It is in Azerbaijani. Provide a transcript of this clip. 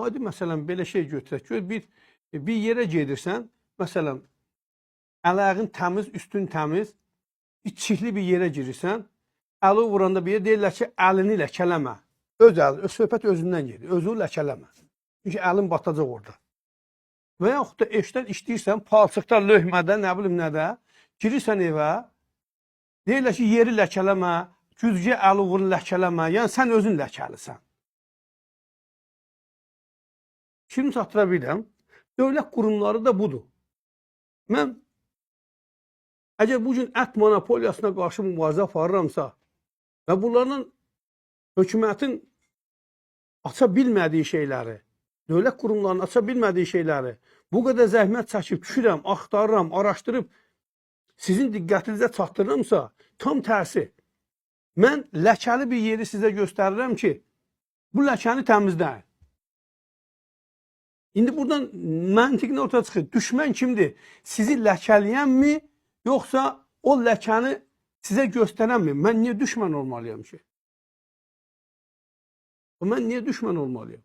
adi məsələn belə şey götürək ki, bir yerə gedirsən, məsələn, əlağın təmiz, üstün təmiz, çirkli bir yerə girirsən, əli vuranda bir yer deyirlər ki, əlini ləkələmə. Söhbət özündən gedir, özünü ləkələmə. Çünki əlin batacaq orada. Və yaxud da eşdən işləyirsən, palçıqda, löhmədə, nə bilim nədə, girirsən evə, deyirlər ki, yeri ləkələmə, güzgə əli vurun ləkələmə, yəni sən özün ləkəlisən. Şimdi çatdıra biləm, dövlət qurumları da budur. Mən əgər bugün ət monopoliyasına qarşı mübarizə aparıramsa və bunların hökumətin aça bilmədiyi şeyləri, dövlət qurumlarının aça bilmədiyi şeyləri bu qədər zəhmət çəkib, düşürəm, axtarıram, araşdırıb sizin diqqətinizə çatdırıramsa, tam tərsi. Mən ləkəli bir yeri sizə göstərirəm ki, bu ləkəni təmizləyin. İndi buradan məntiqini ortaya çıxır. Düşmən kimdir? Sizi ləkələyənmi, yoxsa o ləkəni sizə göstərənmi? Mən niyə düşmən olmalıyam ki? Mən niyə düşmən olmalıyam?